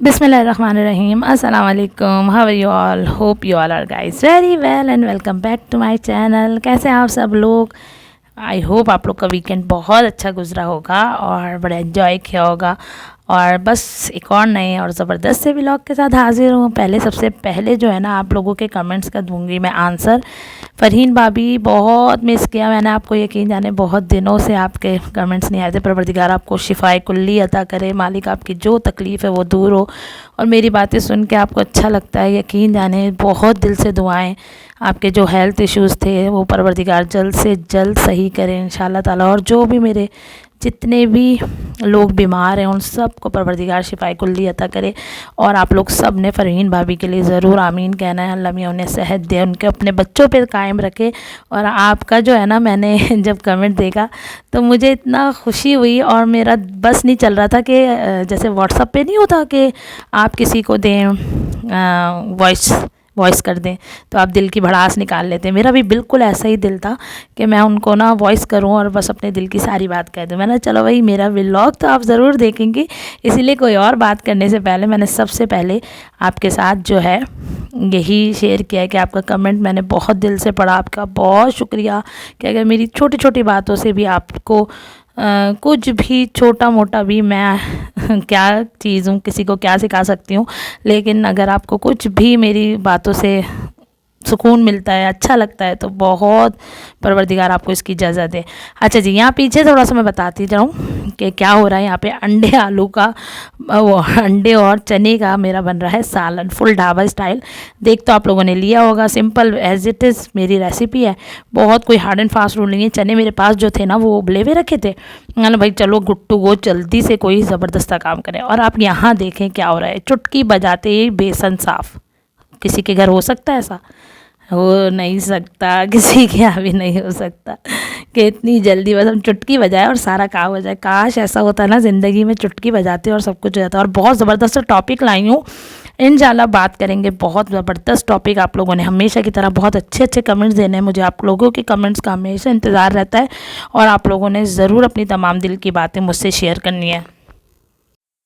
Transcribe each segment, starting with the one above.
बिस्मिल्लाहिर्रहमानिर्रहीम अस्सलाम वालेकुम। How are you all? Hope you all are guys very well and welcome back to my channel. कैसे हैं आप सब लोग? आई होप आप लोग का वीकेंड बहुत अच्छा गुजरा होगा और बड़ा एंजॉय किया होगा। और बस एक और नए और ज़बरदस्त से व्लॉग के साथ हाजिर हूँ। सबसे पहले जो है ना, आप लोगों के कमेंट्स का दूंगी मैं आंसर। फ़रहीन भाभी, बहुत मिस किया मैंने आपको, यकीन जाने बहुत दिनों से आपके कमेंट्स नहीं आए थे। परवरदिगार आपको शिफाए कुल्ली अता करे, मालिक आपकी जो तकलीफ़ है वो दूर हो और मेरी बातें सुन के आपको अच्छा लगता है, यकीन जाने बहुत दिल से दुआएं। आपके जो हेल्थ इश्यूज़ थे वो परवरदिगार जल्द से जल्द सही करें इंशाल्लाह ताला। और जो भी मेरे जितने भी लोग बीमार हैं उन सब को परवरदिगार शिफाए कुल्ली अता करे। और आप लोग सब ने फ़रहीन भाभी के लिए ज़रूर आमीन कहना है। अल्लाह मियां उन्हें सेहत दे, उनके अपने बच्चों पे कायम रखे। और आपका जो है ना, मैंने जब कमेंट देखा तो मुझे इतना खुशी हुई और मेरा बस नहीं चल रहा था कि जैसे व्हाट्सएप पे नहीं होता कि आप किसी को दें वॉइस कर दें तो आप दिल की भड़ास निकाल लेते हैं। मेरा भी बिल्कुल ऐसा ही दिल था कि मैं उनको ना वॉइस करूं और बस अपने दिल की सारी बात कह दूं। मैंने चलो भाई, मेरा व्लॉग तो आप ज़रूर देखेंगे, इसीलिए कोई और बात करने से पहले मैंने सबसे पहले आपके साथ जो है यही शेयर किया है कि आपका कमेंट मैंने बहुत दिल से पढ़ा। आपका बहुत शुक्रिया कि अगर मेरी छोटी छोटी बातों से भी आपको कुछ भी छोटा मोटा भी, मैं क्या चीज़ हूँ, किसी को क्या सिखा सकती हूँ, लेकिन अगर आपको कुछ भी मेरी बातों से सुकून मिलता है, अच्छा लगता है, तो बहुत परवरदिगार आपको इसकी इजाज़त दे। अच्छा जी, यहाँ पीछे थोड़ा सा मैं बताती जाऊँ कि क्या हो रहा है। यहाँ पे अंडे आलू का वो अंडे और चने का मेरा बन रहा है सालन, फुल ढाबा स्टाइल। देख तो आप लोगों ने लिया होगा, सिंपल एज इट इज़ मेरी रेसिपी है। बहुत कोई हार्ड एंड फास्ट रूल नहीं है। चने मेरे पास जो थे ना वो उबले हुए रखे थे। मैंने भाई चलो गुड टू गो, जल्दी से कोई ज़बरदस्त काम करें। और आप यहाँ देखें क्या हो रहा है, चुटकी बजाते ही बेसन साफ़। किसी के घर हो सकता है ऐसा? हो नहीं सकता, किसी के यहाँ भी नहीं हो सकता कि इतनी जल्दी बस हम चुटकी बजाए और सारा काम हो जाए। काश ऐसा होता ना ज़िंदगी में, चुटकी बजाते और सब कुछ हो जाता। और बहुत ज़बरदस्त टॉपिक लाई हूँ, इंशाल्लाह बात करेंगे। बहुत ज़बरदस्त टॉपिक। आप लोगों ने हमेशा की तरह बहुत अच्छे अच्छे कमेंट्स देने हैं मुझे। आप लोगों के कमेंट्स का हमेशा इंतज़ार रहता है और आप लोगों ने ज़रूर अपनी तमाम दिल की बातें मुझसे शेयर करनी है।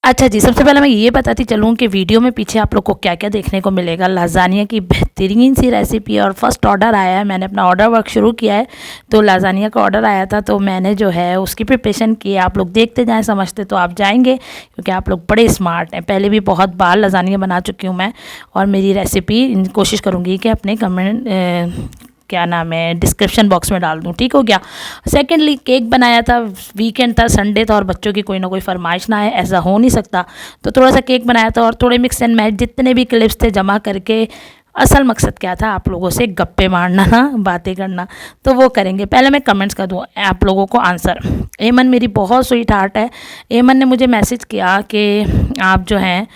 अच्छा जी, सबसे पहले मैं ये बताती चलूँ कि वीडियो में पीछे आप लोग को क्या क्या देखने को मिलेगा। लाज़ानिया की बेहतरीन सी रेसिपी है और फर्स्ट ऑर्डर आया है। मैंने अपना ऑर्डर वर्क शुरू किया है, तो लाज़ानिया का ऑर्डर आया था, तो मैंने जो है उसकी प्रिपरेशन की है। आप लोग देखते जाएँ, समझते तो आप जाएंगे, क्योंकि आप लोग बड़े स्मार्ट हैं। पहले भी बहुत बार लाज़ानिया बना चुकी हूँ मैं, और मेरी रेसिपी कोशिश करूँगी कि अपने कमेंट क्या नाम है डिस्क्रिप्शन बॉक्स में डाल दूँ, ठीक हो गया। सेकेंडली, केक बनाया था, वीकेंड था, संडे था और बच्चों की कोई ना कोई फरमाइश ना है, ऐसा हो नहीं सकता। तो थोड़ा सा केक बनाया था और थोड़े मिक्स एंड मैच जितने भी क्लिप्स थे जमा करके। असल मकसद क्या था, आप लोगों से गप्पे मारना ना, बातें करना, तो वो करेंगे। पहले मैं कमेंट्स का दूँ आप लोगों को आंसर। एमन मेरी बहुत स्वीट हार्ट है। एमन ने मुझे मैसेज किया कि आप जो हैं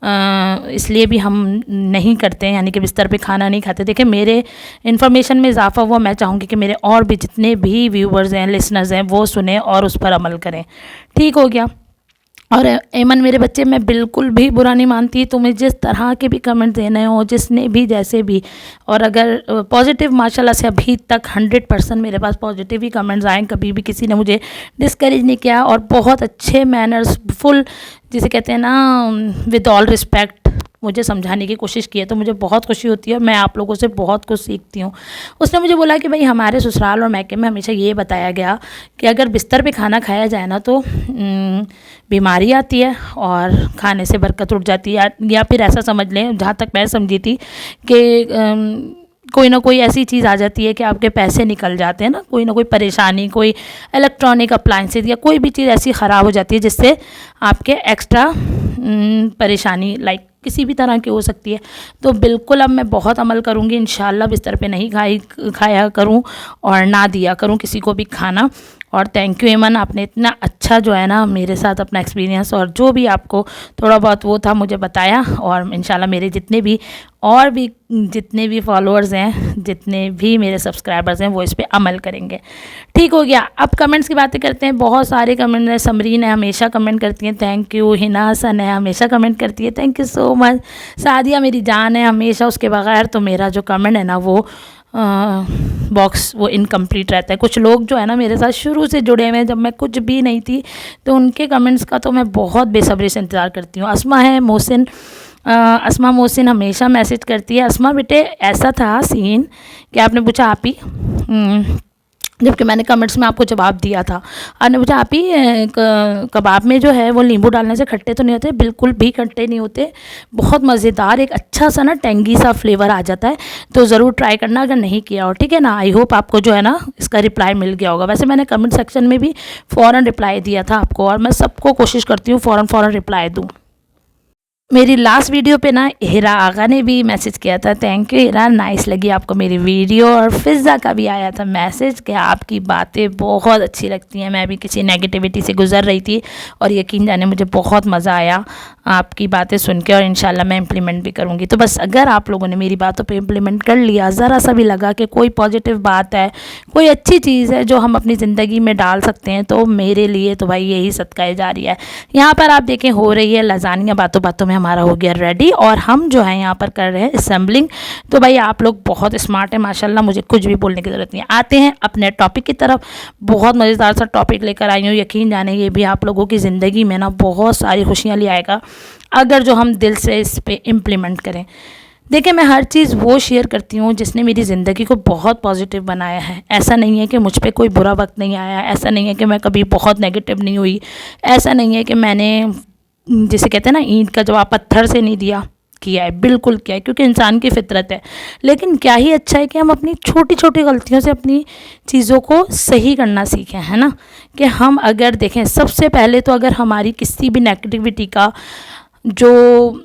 इसलिए भी हम नहीं करते हैं, यानी कि बिस्तर पे खाना नहीं खाते। देखिए, मेरे इन्फॉर्मेशन में इजाफा हुआ, मैं चाहूँगी कि मेरे और भी जितने भी व्यूवर्स हैं, लिसनर्स हैं, वो सुने और उस पर अमल करें, ठीक हो गया। और एमन मेरे बच्चे, मैं बिल्कुल भी बुरा नहीं मानती। तुम्हें जिस तरह के भी कमेंट देने हो, जिसने भी जैसे भी, और अगर पॉजिटिव, माशाल्लाह से अभी तक 100% मेरे पास पॉजिटिव ही कमेंट्स आए। कभी भी किसी ने मुझे डिस्करेज नहीं किया और बहुत अच्छे मैनर्स फुल, जिसे कहते हैं ना, विद ऑल रिस्पेक्ट मुझे समझाने की कोशिश की है। तो मुझे बहुत खुशी होती है और मैं आप लोगों से बहुत कुछ सीखती हूँ। उसने मुझे बोला कि भाई, हमारे ससुराल और मैके में हमेशा ये बताया गया कि अगर बिस्तर पे खाना खाया जाए ना तो बीमारी आती है और खाने से बरकत उठ जाती है। या फिर ऐसा समझ लें, जहाँ तक मैं समझी थी, कि कोई ना कोई ऐसी चीज़ आ जाती है कि आपके पैसे निकल जाते हैं ना, कोई ना कोई परेशानी, कोई इलेक्ट्रॉनिक अप्लाइंसेज या कोई भी चीज़ ऐसी ख़राब हो जाती है जिससे आपके एक्स्ट्रा परेशानी, लाइक किसी भी तरह की हो सकती है। तो बिल्कुल अब मैं बहुत अमल करूँगी, इंशाल्लाह बिस्तर पे नहीं खाया करूँ और ना दिया करूँ किसी को भी खाना। और थैंक यू एमन, आपने इतना अच्छा जो है ना मेरे साथ अपना एक्सपीरियंस और जो भी आपको थोड़ा बहुत वो था मुझे बताया। और इंशाल्लाह मेरे जितने भी और भी जितने भी फॉलोअर्स हैं, जितने भी मेरे सब्सक्राइबर्स हैं, वो इस पर अमल करेंगे, ठीक हो गया। अब कमेंट्स की बातें करते हैं। बहुत सारे कमेंट हैं। समरीन है, हमेशा कमेंट करती हैं, थैंक यू। हिना हसन है, हमेशा कमेंट करती है, thank you so much. Sadia मेरी जान है हमेशा, उसके बगैर तो मेरा जो कमेंट है ना वो बॉक्स वो इनकम्प्लीट रहता है। कुछ लोग जो है ना मेरे साथ शुरू से जुड़े हुए हैं, जब मैं कुछ भी नहीं थी, तो उनके कमेंट्स का तो मैं बहुत बेसब्री से इंतज़ार करती हूँ। अस्मा मोहसिन हमेशा मैसेज करती है। अस्मा बेटे, ऐसा था सीन कि आपने पूछा आप ही, जबकि मैंने कमेंट्स में आपको जवाब दिया था। आपने पूछा आप ही कबाब में जो है वो नींबू डालने से खट्टे तो नहीं होते? बिल्कुल भी खट्टे नहीं होते, बहुत मज़ेदार एक अच्छा सा ना टेंगी सा फ्लेवर आ जाता है। तो ज़रूर ट्राई करना अगर नहीं किया हो, ठीक है ना। आई होप आपको जो है ना इसका रिप्लाई मिल गया होगा। वैसे मैंने कमेंट सेक्शन में भी फ़ौरन रिप्लाई दिया था आपको, और मैं सबको कोशिश करती हूँ फ़ौरन रिप्लाई दूँ। मेरी लास्ट वीडियो पे ना हिरा आगा ने भी मैसेज किया था, थैंक यू हिरा, नाइस लगी आपको मेरी वीडियो। और फिज़ा का भी आया था मैसेज कि आपकी बातें बहुत अच्छी लगती हैं। मैं भी किसी नेगेटिविटी से गुज़र रही थी और यकीन जाने मुझे बहुत मज़ा आया आपकी बातें सुन के, और इंशाल्लाह मैं इम्प्लीमेंट भी करूँगी। तो बस अगर आप लोगों ने मेरी बातों पे इम्प्लीमेंट कर लिया, ज़रा सा भी लगा कि कोई पॉजिटिव बात है, कोई अच्छी चीज़ है जो हम अपनी ज़िंदगी में डाल सकते हैं, तो मेरे लिए तो भाई यही सदका जारी है। यहाँ पर आप देखें हो रही है लजानिया, बातों बातों में हमारा हो गया रेडी, और हम जो है यहाँ पर कर रहे हैं असेंबलिंग। तो भाई आप लोग बहुत स्मार्ट है माशाल्लाह, मुझे कुछ भी बोलने की ज़रूरत नहीं है। आते हैं अपने टॉपिक की तरफ। बहुत मज़ेदार सा टॉपिक लेकर आई हूँ, यकीन जाने ये भी आप लोगों की ज़िंदगी में ना बहुत सारी खुशियाँ ले आएगा अगर जो हम दिल से इस पर इम्प्लीमेंट करें। देखिए, मैं हर चीज़ वो शेयर करती हूँ जिसने मेरी ज़िंदगी को बहुत पॉजिटिव बनाया है। ऐसा नहीं है कि मुझ पे कोई बुरा वक्त नहीं आया, ऐसा नहीं है कि मैं कभी बहुत नेगेटिव नहीं हुई, ऐसा नहीं है कि मैंने जिसे कहते हैं ना ईंट का जवाब पत्थर से नहीं दिया, किया है, बिल्कुल किया है, क्योंकि इंसान की फितरत है। लेकिन क्या ही अच्छा है कि हम अपनी छोटी छोटी गलतियों से अपनी चीज़ों को सही करना सीखें, है ना। कि हम अगर देखें, सबसे पहले तो अगर हमारी किसी भी नेगेटिविटी का जो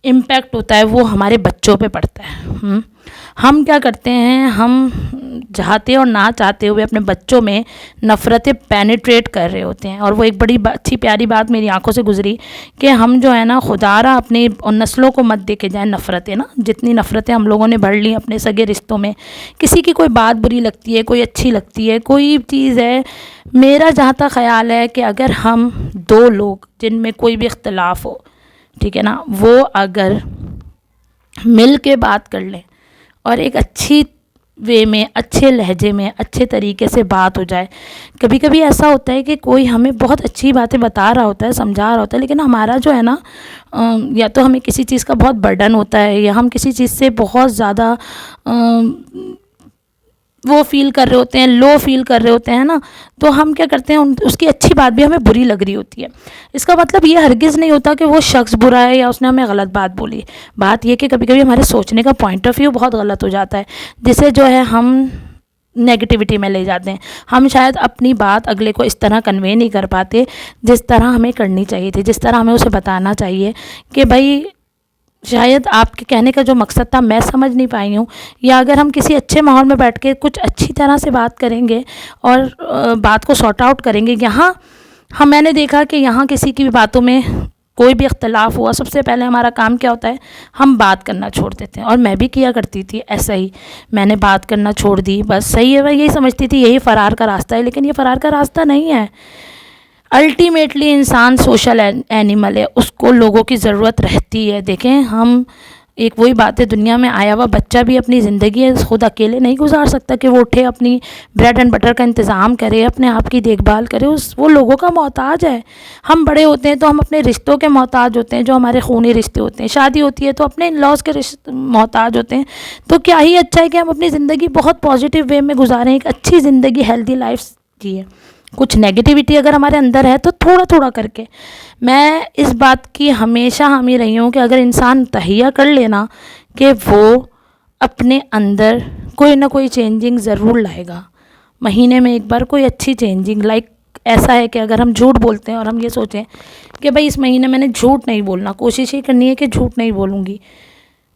इम्पैक्ट होता है वो हमारे बच्चों पे पड़ता है। हम क्या करते हैं, हम चाहते और ना चाहते हुए अपने बच्चों में नफ़रतें पेनिट्रेट कर रहे होते हैं। और वो एक बड़ी अच्छी प्यारी बात मेरी आंखों से गुजरी कि हम जो है ना खुदारा अपने नस्लों को मत दे के जाए नफ़रतें ना। जितनी नफ़रतें हम लोगों ने बढ़ ली अपने सगे रिश्तों में, किसी की कोई बात बुरी लगती है, कोई अच्छी लगती है, कोई चीज़ है, मेरा जहाँ तक ख़्याल है कि अगर हम दो लोग जिनमें कोई भी इख्तलाफ हो, ठीक है ना, वो अगर मिल के बात कर लें और एक अच्छी वे में, अच्छे लहजे में, अच्छे तरीके से बात हो जाए। कभी कभी ऐसा होता है कि कोई हमें बहुत अच्छी बातें बता रहा होता है, समझा रहा होता है, लेकिन हमारा जो है ना या तो हमें किसी चीज़ का बहुत बर्डन होता है, या हम किसी चीज़ से बहुत ज़्यादा वो फील कर रहे होते हैं, लो फील कर रहे होते हैं ना। तो हम क्या करते हैं, उसकी अच्छी बात भी हमें बुरी लग रही होती है। इसका मतलब ये हरगिज़ नहीं होता कि वो शख्स बुरा है या उसने हमें गलत बात बोली। बात ये कि कभी कभी हमारे सोचने का पॉइंट ऑफ व्यू बहुत गलत हो जाता है, जिसे जो है हम नेगेटिविटी में ले जाते हैं। हम शायद अपनी बात अगले को इस तरह कन्वे नहीं कर पाते जिस तरह हमें करनी चाहिए थी, जिस तरह हमें उसे बताना चाहिए कि भाई शायद आपके कहने का जो मकसद था मैं समझ नहीं पाई हूँ। या अगर हम किसी अच्छे माहौल में बैठ के कुछ अच्छी तरह से बात करेंगे और बात को सॉर्ट आउट करेंगे। यहाँ मैंने देखा कि यहाँ किसी की भी बातों में कोई भी इख्तलाफ हुआ, सबसे पहले हमारा काम क्या होता है, हम बात करना छोड़ देते हैं। और मैं भी किया करती थी ऐसा ही, मैंने बात करना छोड़ दी। बस सही है, मैं यही समझती थी यही फ़रार का रास्ता है, लेकिन ये फ़रार का रास्ता नहीं है। अल्टीमेटली इंसान सोशल एनिमल है, उसको लोगों की ज़रूरत रहती है। देखें, हम एक वही बात है, दुनिया में आया हुआ बच्चा भी अपनी ज़िंदगी खुद अकेले नहीं गुजार सकता कि वो उठे, अपनी ब्रेड एंड बटर का इंतज़ाम करे, अपने आप की देखभाल करे। वो लोगों का मोहताज है। हम बड़े होते हैं तो हम अपने रिश्तों के मोहताज होते हैं, जो हमारे खूनी रिश्ते होते हैं। शादी होती है तो अपने इन लॉज के रिश्ते मोहताज होते हैं। तो क्या ही अच्छा है कि हम अपनी ज़िंदगी बहुत पॉजिटिव वे में गुजारें, एक अच्छी ज़िंदगी, हेल्दी लाइफ जिए। कुछ नेगेटिविटी अगर हमारे अंदर है तो थोड़ा थोड़ा करके, मैं इस बात की हमेशा हामी रही हूँ कि अगर इंसान तहिया कर लेना कि वो अपने अंदर कोई ना कोई चेंजिंग ज़रूर लाएगा। महीने में एक बार कोई अच्छी चेंजिंग, लाइक ऐसा है कि अगर हम झूठ बोलते हैं और हम ये सोचें कि भाई इस महीने मैंने झूठ नहीं बोलना, कोशिश ही करनी है कि झूठ नहीं बोलूँगी,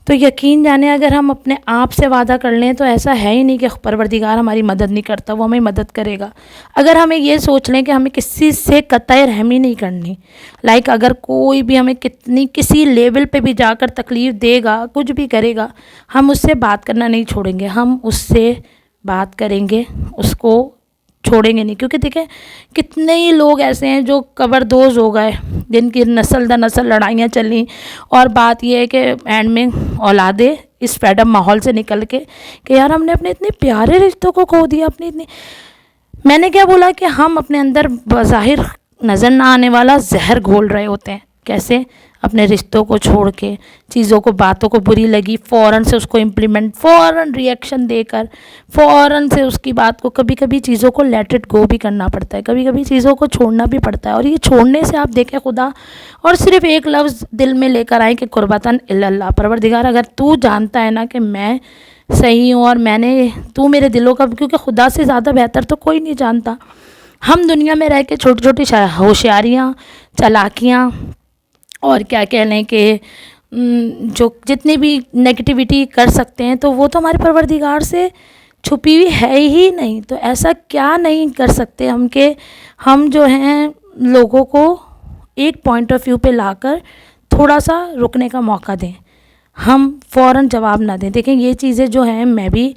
तो यकीन जाने अगर हम अपने आप से वादा कर लें तो ऐसा है ही नहीं कि परवरदिगार हमारी मदद नहीं करता, वो हमें मदद करेगा। अगर हमें ये सोच लें कि हमें किसी से कतई रहमी नहीं करनी, लाइक अगर कोई भी हमें किसी लेवल पे भी जाकर तकलीफ़ देगा, कुछ भी करेगा, हम उससे बात करना नहीं छोड़ेंगे। हम उससे बात करेंगे, उसको छोड़ेंगे नहीं, क्योंकि देखें कितने ही लोग ऐसे हैं जो कब्रदोज हो गए, जिनकी नस्ल दर नस्ल लड़ाइयाँ चली, और बात यह है कि एंड में औलादे इस फ्रीडम माहौल से निकल के कि यार हमने अपने इतने प्यारे रिश्तों को खो दिया, अपनी इतनी, मैंने क्या बोला कि हम अपने अंदर बज़ाहिर नज़र ना आने वाला जहर घोल रहे होते हैं। कैसे? अपने रिश्तों को छोड़ के, चीज़ों को, बातों को बुरी लगी फ़ौरन से उसको इम्प्लीमेंट, फ़ौरन रिएक्शन देकर, फ़ौरन से उसकी बात को, कभी कभी चीज़ों को लेट इट गो भी करना पड़ता है, कभी कभी चीज़ों को छोड़ना भी पड़ता है। और ये छोड़ने से आप देखें खुदा, और सिर्फ एक लफ्ज़ दिल में लेकर आए कि कुर्बतन इल्लल्लाह, परवरदिगार अगर तू जानता है ना कि मैं सही हूँ और तू मेरे दिलों का, क्योंकि खुदा से ज़्यादा बेहतर तो कोई नहीं जानता। हम दुनिया में रह के छोटी छोटी होशियारियाँ, चालाकियाँ, और क्या कह लें कि जो जितनी भी नेगेटिविटी कर सकते हैं, तो वो तो हमारे परवरदिगार से छुपी हुई है ही नहीं। तो ऐसा क्या नहीं कर सकते हम कि हम जो हैं लोगों को एक पॉइंट ऑफ व्यू पे लाकर थोड़ा सा रुकने का मौका दें, हम फ़ौरन जवाब ना दें। देखें ये चीज़ें जो हैं, मैं भी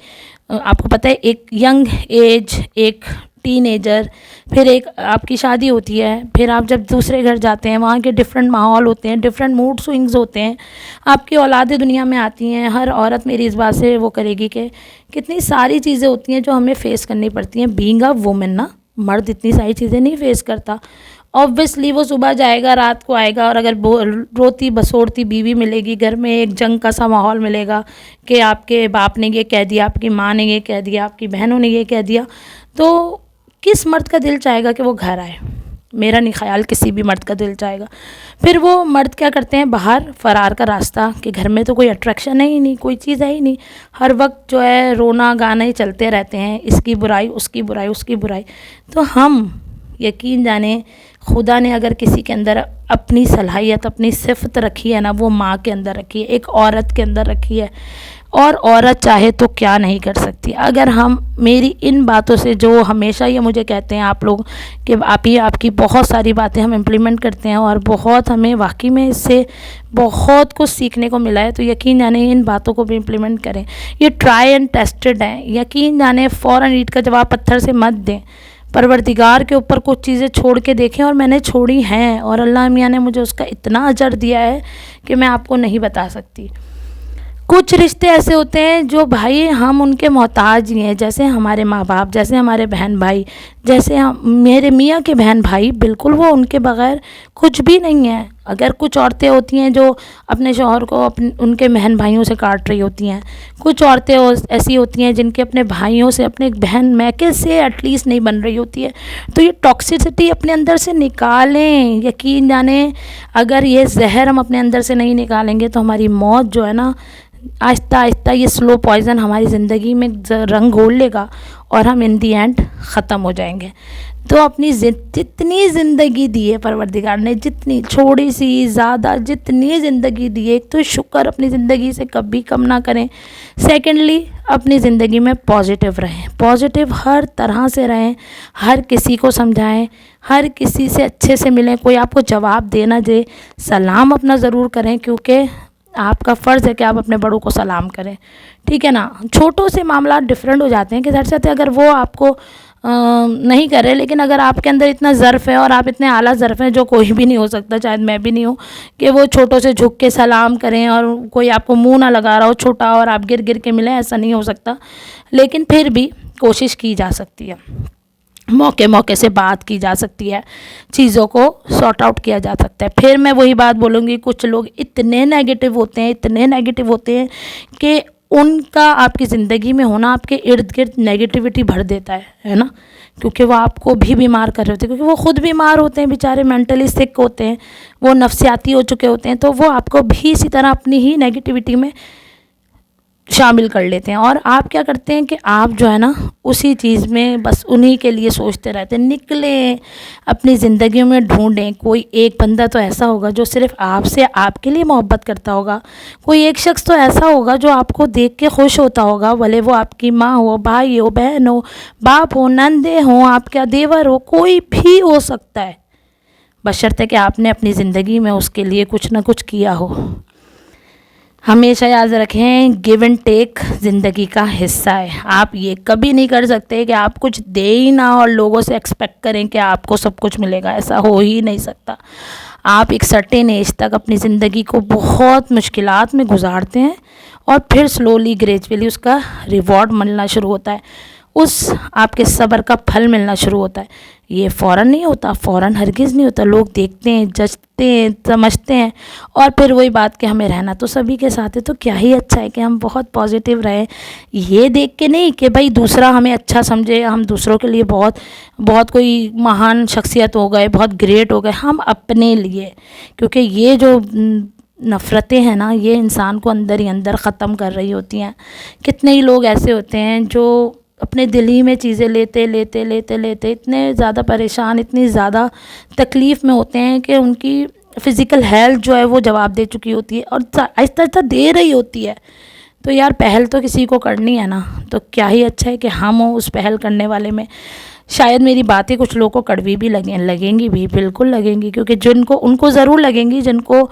आपको पता है, एक यंग एज, एक टीनेजर, फिर एक आपकी शादी होती है, फिर आप जब दूसरे घर जाते हैं, वहाँ के डिफरेंट माहौल होते हैं, डिफरेंट मूड स्विंग्स होते हैं, आपकी औलादें दुनिया में आती हैं। हर औरत मेरी इस बात से वो करेगी कि कितनी सारी चीज़ें होती हैं जो हमें फ़ेस करनी पड़ती हैं बीइंग अ वुमेन ना। मर्द इतनी सारी चीज़ें नहीं फ़ेस करता। ऑब्वियसली वो सुबह जाएगा, रात को आएगा, और अगर रोती बसोड़ती बीवी मिलेगी घर में, एक जंग का सा माहौल मिलेगा कि आपके बाप ने ये कह दिया, आपकी माँ ने ये कह दिया, आपकी बहनों ने ये कह दिया, तो किस मर्द का दिल चाहेगा कि वो घर आए? मेरा नहीं ख्याल किसी भी मर्द का दिल चाहेगा। फिर वो मर्द क्या करते हैं, बाहर फ़रार का रास्ता, कि घर में तो कोई अट्रैक्शन है ही नहीं, कोई चीज़ है ही नहीं, हर वक्त जो है रोना गाना ही चलते रहते हैं, इसकी बुराई उसकी बुराई उसकी बुराई। तो हम यकीन जाने, खुदा ने अगर किसी के अंदर अपनी सलाहियत, अपनी सिफत रखी है ना, वो माँ के अंदर रखी है, एक औरत के अंदर रखी है, और औरत चाहे तो क्या नहीं कर सकती। अगर हम, मेरी इन बातों से, जो हमेशा ये मुझे कहते हैं आप लोग कि आप ही, आपकी बहुत सारी बातें हम इम्प्लीमेंट करते हैं और बहुत हमें वाकई में इससे बहुत कुछ सीखने को मिला है, तो यकीन जाने इन बातों को भी इम्प्लीमेंट करें। ये ट्राई एंड टेस्टेड है, यकीन जाने फ़ौरन ईंट का जवाब पत्थर से मत दें। परवरदिगार के ऊपर कुछ चीज़ें छोड़ के देखें, और मैंने छोड़ी हैं, और अल्लाह मियाँ ने मुझे उसका इतना अजर दिया है कि मैं आपको नहीं बता सकती। कुछ रिश्ते ऐसे होते हैं जो भाई हम उनके मोहताज ही हैं, जैसे हमारे माँ बाप, जैसे हमारे बहन भाई, जैसे हम, मेरे मियाँ के बहन भाई, बिल्कुल वो उनके बग़ैर कुछ भी नहीं है। अगर कुछ औरतें होती हैं जो अपने शौहर को उनके बहन भाइयों से काट रही होती हैं, कुछ औरतें ऐसी होती हैं जिनके अपने भाइयों से, अपने बहन मैके से एटलीस्ट नहीं बन रही होती है। तो ये टॉक्सिसिटी अपने अंदर से निकालें। यकीन जाने, अगर ये जहर हम अपने अंदर से नहीं निकालेंगे तो हमारी मौत जो है ना, आहिस्ता आहिस्ता ये स्लो पॉइज़न हमारी ज़िंदगी में रंग घोल लेगा, और हम इन दी एंड ख़त्म हो जाएंगे। तो अपनी जितनी ज़िंदगी दी है परवरदिगार ने, जितनी छोटी सी ज़्यादा जितनी ज़िंदगी दी है, एक तो शुक्र अपनी ज़िंदगी से कभी कम ना करें। सेकेंडली, अपनी ज़िंदगी में पॉजिटिव रहें, पॉजिटिव हर तरह से रहें, हर किसी को समझाएं, हर किसी से अच्छे से मिलें। कोई आपको जवाब दे ना दे, सलाम अपना ज़रूर करें, क्योंकि आपका फ़र्ज़ है कि आप अपने बड़ों को सलाम करें, ठीक है ना। छोटों से मामला डिफरेंट हो जाते हैं कि दरअसल अगर वो आपको नहीं कर रहे, लेकिन अगर आपके अंदर इतना ज़र्फ़ है और आप इतने आला ज़र्फ़ हैं, जो कोई भी नहीं हो सकता, शायद मैं भी नहीं हूँ, कि वो छोटों से झुक के सलाम करें और कोई आपको मुंह ना लगा रहा हो छोटा और आप गिर गिर के मिलें, ऐसा नहीं हो सकता। लेकिन फिर भी कोशिश की जा सकती है, मौके मौके से बात की जा सकती है, चीज़ों को सॉर्ट आउट किया जा सकता है। फिर मैं वही बात बोलूँगी, कुछ लोग इतने नेगेटिव होते हैं, इतने नेगेटिव होते हैं कि उनका आपकी ज़िंदगी में होना आपके इर्द गिर्द नेगेटिविटी भर देता है ना, क्योंकि वो आपको भी बीमार कर रहे होते हैं, क्योंकि वो ख़ुद बीमार होते हैं, बेचारे मेंटली सिक होते हैं, वो नफ्सियाती हो चुके होते हैं, तो वो आपको भी इसी तरह अपनी ही नेगेटिविटी में शामिल कर लेते हैं। और आप क्या करते हैं कि आप जो है ना, उसी चीज़ में बस उन्हीं के लिए सोचते रहते हैं। निकलें, अपनी ज़िंदगी में ढूंढें, कोई एक बंदा तो ऐसा होगा जो सिर्फ आपसे, आपके लिए मोहब्बत करता होगा, कोई एक शख्स तो ऐसा होगा जो आपको देख के खुश होता होगा, भले वो आपकी माँ हो, भाई हो, बहन हो, बाप हो, नंदे हो, आपका देवर हो, कोई भी हो सकता है, बशर्ते कि आपने अपनी ज़िंदगी में उसके लिए कुछ ना कुछ किया हो। हमेशा याद रखें, गिव एंड टेक ज़िंदगी का हिस्सा है। आप ये कभी नहीं कर सकते कि आप कुछ दे ही ना और लोगों से एक्सपेक्ट करें कि आपको सब कुछ मिलेगा, ऐसा हो ही नहीं सकता। आप एक सर्टेन एज तक अपनी ज़िंदगी को बहुत मुश्किलात में गुजारते हैं और फिर स्लोली ग्रेजुअली उसका रिवॉर्ड मिलना शुरू होता है, उस आपके सब्र का फल मिलना शुरू होता है। ये फ़ौरन नहीं होता, फ़ौरन हरगिज़ नहीं होता। लोग देखते हैं, जजते हैं, समझते हैं और फिर वही बात कि हमें रहना तो सभी के साथ है, तो क्या ही अच्छा है कि हम बहुत पॉजिटिव रहें। ये देख के नहीं कि भाई दूसरा हमें अच्छा समझे, हम दूसरों के लिए बहुत बहुत कोई महान शख्सियत हो गए, बहुत ग्रेट हो गए, हम अपने लिए, क्योंकि ये जो नफ़रतें हैं ना, ये इंसान को अंदर ही अंदर ख़त्म कर रही होती हैं। कितने ही लोग ऐसे होते हैं जो अपने दिल ही में चीज़ें लेते लेते लेते लेते इतने ज़्यादा परेशान, इतनी ज़्यादा तकलीफ़ में होते हैं कि उनकी फ़िज़िकल हेल्थ जो है वो जवाब दे चुकी होती है और आहिस्ता आहिस्ता दे रही होती है। तो यार पहल तो किसी को करनी है ना, तो क्या ही अच्छा है कि हम हों उस पहल करने वाले में। शायद मेरी बातें कुछ लोगों को कड़वी भी लगेंगी भी, बिल्कुल लगेंगी, क्योंकि जिनको उनको ज़रूर लगेंगी जिनको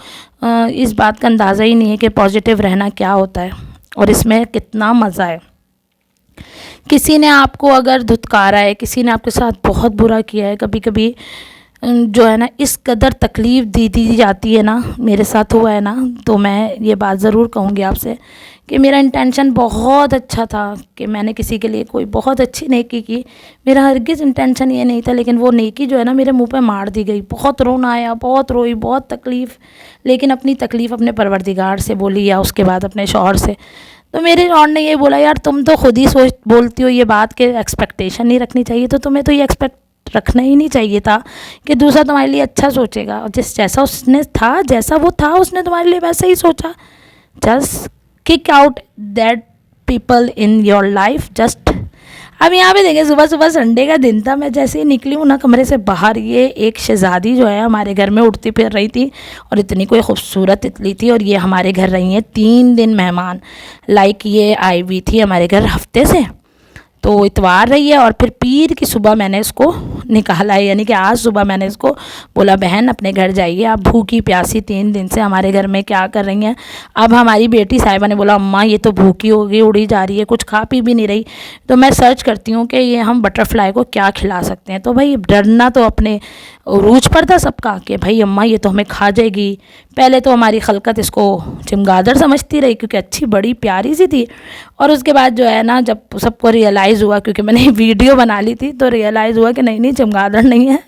इस बात का अंदाज़ा ही नहीं है कि पॉजिटिव रहना क्या होता है और इसमें कितना मज़ा है। किसी ने आपको अगर धुतकारा है, किसी ने आपके साथ बहुत बुरा किया है, कभी कभी जो है ना इस कदर तकलीफ़ दी जाती है ना, मेरे साथ हुआ है ना, तो मैं ये बात ज़रूर कहूँगी आपसे कि मेरा इंटेंशन बहुत अच्छा था कि मैंने किसी के लिए कोई बहुत अच्छी नेकी की। मेरा हरगिज़ इंटेंशन ये नहीं था, लेकिन वो नेकी जो है ना मेरे मुंह पे मार दी गई। बहुत रोना आया, बहुत रोई, बहुत तकलीफ़, लेकिन अपनी तकलीफ़ अपने परवरदिगार से बोली या उसके बाद अपने शौहर से। तो मेरे शौहर ने ये बोला, यार तुम तो खुद ही सोच बोलती हो ये बात कि एक्सपेक्टेशन नहीं रखनी चाहिए, तो तुम्हें तो ये एक्सपेक्ट रखना ही नहीं चाहिए था कि दूसरा तुम्हारे लिए अच्छा सोचेगा। और जैसा उसने था, जैसा वो था, उसने तुम्हारे लिए वैसा ही सोचा। Just kick out that people in your life. Just अब यहाँ पे देखें, सुबह सुबह संडे का दिन था, मैं जैसे ही निकली हूँ ना कमरे से बाहर, ये एक शहज़ादी जो है हमारे घर में उड़ती फिर रही थी और इतनी कोई खूबसूरत तितली थी, और ये हमारे घर रही हैं 3 दिन मेहमान। लाइक ये आई हुई थी हमारे घर हफ्ते से, तो इतवार रही है और फिर पीर की सुबह मैंने इसको निकाला है, यानी कि आज सुबह मैंने इसको बोला, बहन अपने घर जाइए, आप भूखी प्यासी 3 दिन से हमारे घर में क्या कर रही हैं। अब हमारी बेटी साहिबा ने बोला, अम्मा ये तो भूखी होगी, उड़ी जा रही है, कुछ खा पी भी नहीं रही। तो मैं सर्च करती हूँ कि ये हम बटरफ्लाई को क्या खिला सकते हैं। तो भाई डरना तो अपने उरूज पर था सबका कि भाई अम्मा ये तो हमें खा जाएगी। पहले तो हमारी खलकत इसको चमगादड़ समझती रही, क्योंकि अच्छी बड़ी प्यारी सी थी, और उसके बाद जो है ना जब सबको रियलाइज़ हुआ, क्योंकि मैंने वीडियो बना ली थी, तो रियलाइज़ हुआ कि नहीं नहीं चमगादड़ नहीं है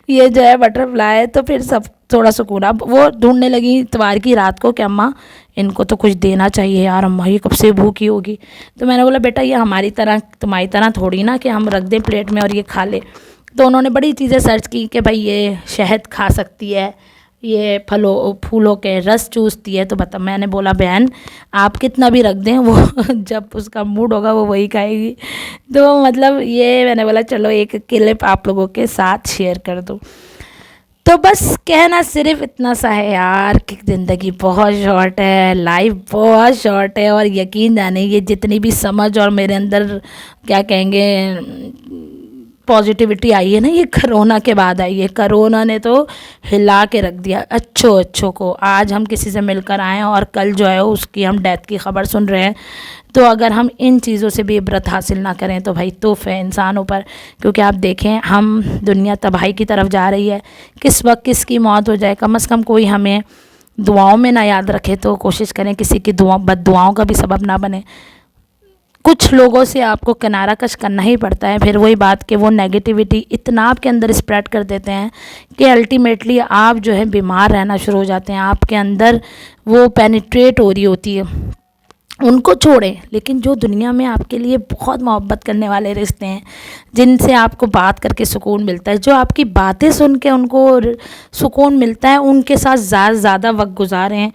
ये जो है बटरफ्लाई है। तो फिर सब थोड़ा सुकून, अब वो ढूंढने लगी इतवार की रात को कि अम्मा इनको तो कुछ देना चाहिए यार, अम्मा ये कब से भूखी होगी। तो मैंने बोला, बेटा ये हमारी तरह तुम्हारी तरह थोड़ी ना कि हम रख दें प्लेट में और ये खा ले। तो उन्होंने बड़ी चीज़ें सर्च की कि भाई ये शहद खा सकती है, ये फूलों के रस चूसती है। तो बता, मैंने बोला बहन आप कितना भी रख दें, वो जब उसका मूड होगा वो वही खाएगी। तो मतलब ये मैंने बोला चलो एक क्लिप आप लोगों के साथ शेयर कर दूँ। तो बस कहना सिर्फ इतना सा है यार कि ज़िंदगी बहुत शॉर्ट है, लाइफ बहुत शॉर्ट है, और यकीन जाने ये जितनी भी समझ और मेरे अंदर क्या कहेंगे पॉजिटिविटी आई है ना, ये करोना के बाद आई है। करोना ने तो हिला के रख दिया अच्छों को। आज हम किसी से मिलकर आए और कल जो है उसकी हम डेथ की खबर सुन रहे हैं। तो अगर हम इन चीज़ों से भी इबरत हासिल ना करें तो भाई तोहफ़ है इंसानों पर। क्योंकि आप देखें हम दुनिया तबाही की तरफ जा रही है, किस वक्त किसकी मौत हो जाए, कम से कम कोई हमें दुआओं में ना याद रखे। तो कोशिश करें किसी की बद्दुआओं का भी सबब ना बने। कुछ लोगों से आपको किनारा कश करना ही पड़ता है। फिर वही बात कि वो नेगेटिविटी इतना आपके अंदर स्प्रेड कर देते हैं कि अल्टीमेटली आप जो है बीमार रहना शुरू हो जाते हैं। आपके अंदर वो पेनिट्रेट हो रही होती है। उनको छोड़ें, लेकिन जो दुनिया में आपके लिए बहुत मोहब्बत करने वाले रिश्ते हैं, जिनसे आपको बात करके सुकून मिलता है, जो आपकी बातें सुन के उनको सुकून मिलता है, उनके साथ ज़्यादा वक्त गुजारें।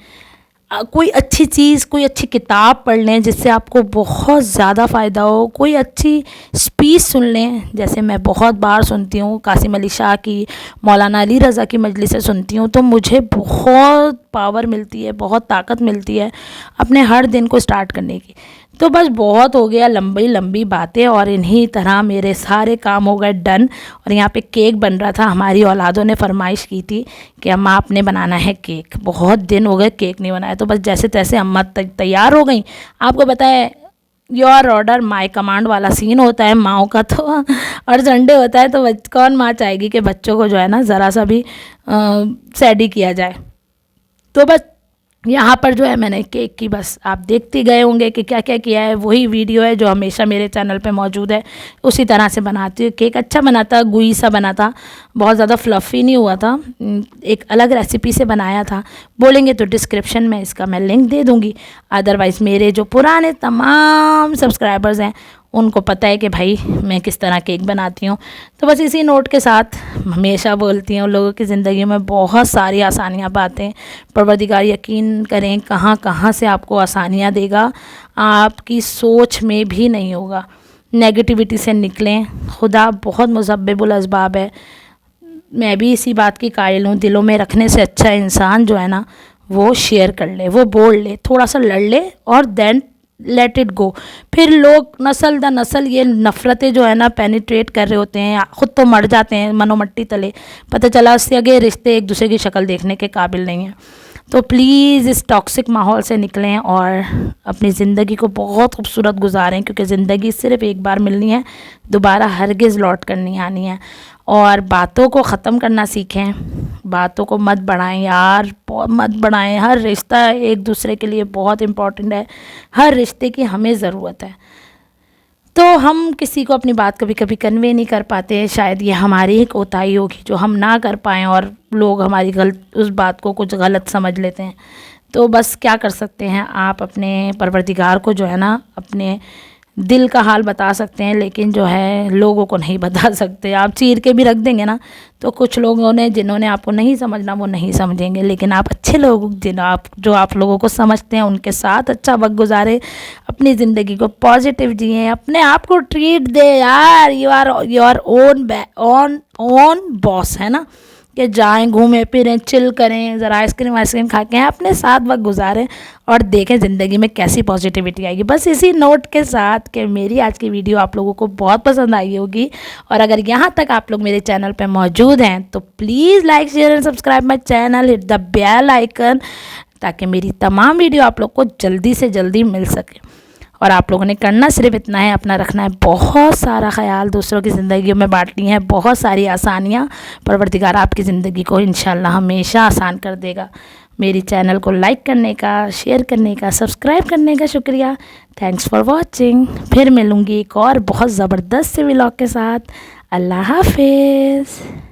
कोई अच्छी चीज़, कोई अच्छी किताब पढ़ लें जिससे आपको बहुत ज़्यादा फ़ायदा हो। कोई अच्छी स्पीच सुन लें, जैसे मैं बहुत बार सुनती हूँ कासिम अली शाह की, मौलाना अली रज़ा की मजलिसें सुनती हूँ, तो मुझे बहुत पावर मिलती है, बहुत ताकत मिलती है अपने हर दिन को स्टार्ट करने की। तो बस बहुत हो गया लंबी लंबी बातें, और इन्हीं तरह मेरे सारे काम हो गए डन। और यहाँ पे केक बन रहा था। हमारी औलादों ने फरमाइश की थी कि अम्मा आपने बनाना है केक, बहुत दिन हो गए केक नहीं बनाया। तो बस जैसे तैसे अम्मा तैयार हो गई। आपको बताए योर ऑर्डर माय कमांड वाला सीन होता है माओ का तो। और संडे होता है तो कौन माँ चाहेगी कि बच्चों को जो है ना ज़रा सा भी सैडी किया जाए। तो बस यहाँ पर जो है मैंने केक की, बस आप देखते गए होंगे कि क्या क्या किया है। वही वीडियो है जो हमेशा मेरे चैनल पे मौजूद है, उसी तरह से बनाती हूँ। केक अच्छा बना था, गुई सा बना था, बहुत ज़्यादा फ्लफ़ी नहीं हुआ था। एक अलग रेसिपी से बनाया था, बोलेंगे तो डिस्क्रिप्शन में इसका मैं लिंक दे दूँगी। अदरवाइज़ मेरे जो पुराने तमाम सब्सक्राइबर्स हैं उनको पता है कि भाई मैं किस तरह केक बनाती हूँ। तो बस इसी नोट के साथ हमेशा बोलती हूँ, लोगों की ज़िंदगी में बहुत सारी आसानियाँ बातें, परवरदिगार यकीन करें कहाँ कहाँ से आपको आसानियाँ देगा, आपकी सोच में भी नहीं होगा। नेगेटिविटी से निकलें, खुदा बहुत मुसब्बिबुल असबाब है। मैं भी इसी बात की कायल हूँ, दिलों में रखने से अच्छा इंसान जो है ना वो शेयर कर ले, वो बोल ले, थोड़ा सा लड़ ले और देन लेट इट गो। फिर लोग नस्ल दर नस्ल ये नफ़रतें जो है ना पेनिट्रेट कर रहे होते हैं, ख़ुद तो मर जाते हैं मनोमट्टी तले, पता चला उससे आगे रिश्ते एक दूसरे की शक्ल देखने के काबिल नहीं हैं। तो प्लीज़ इस टॉक्सिक माहौल से निकलें और अपनी ज़िंदगी को बहुत खूबसूरत गुजारें, क्योंकि ज़िंदगी सिर्फ़ एक बार मिलनी है, दोबारा हरगिज़ लौट कर नहीं आनी है। और बातों को ख़त्म करना सीखें, बातों को मत बढ़ाएं यार, मत बढ़ाएं। हर रिश्ता एक दूसरे के लिए बहुत इम्पोर्टेंट है, हर रिश्ते की हमें ज़रूरत है। तो हम किसी को अपनी बात कभी कभी कन्वे नहीं कर पाते, शायद ये हमारी ही कोताही होगी जो हम ना कर पाएँ और लोग हमारी उस बात को कुछ गलत समझ लेते हैं। तो बस क्या कर सकते हैं, आप अपने परवरदिगार को जो है ना अपने दिल का हाल बता सकते हैं, लेकिन जो है लोगों को नहीं बता सकते। आप चीर के भी रख देंगे ना तो कुछ लोगों ने जिन्होंने आपको नहीं समझना वो नहीं समझेंगे, लेकिन आप अच्छे लोग जो आप लोगों को समझते हैं उनके साथ अच्छा वक्त गुजारे, अपनी ज़िंदगी को पॉजिटिव जिए, अपने आप को ट्रीट दे यार। You are your own boss, है ना, कि जाएं घूमें फिरें चिल करें, ज़रा आइसक्रीम खा के अपने साथ वक्त गुजारें और देखें ज़िंदगी में कैसी पॉजिटिविटी आएगी। बस इसी नोट के साथ कि मेरी आज की वीडियो आप लोगों को बहुत पसंद आई होगी, और अगर यहाँ तक आप लोग मेरे चैनल पे मौजूद हैं तो please like share and subscribe my channel, hit the bell icon, ताकि मेरी तमाम वीडियो आप लोग को जल्दी से जल्दी मिल सके। और आप लोगों ने करना सिर्फ इतना है, अपना रखना है बहुत सारा ख्याल, दूसरों की ज़िंदगी में बांटनी है बहुत सारी आसानियाँ। परवरदिगार आपकी ज़िंदगी को इंशाल्लाह हमेशा आसान कर देगा। मेरी चैनल को लाइक करने का, शेयर करने का, सब्सक्राइब करने का शुक्रिया। Thanks for watching. फिर मिलूँगी एक और बहुत ज़बरदस्त से व्लॉग के साथ। अल्लाह हाफिज़।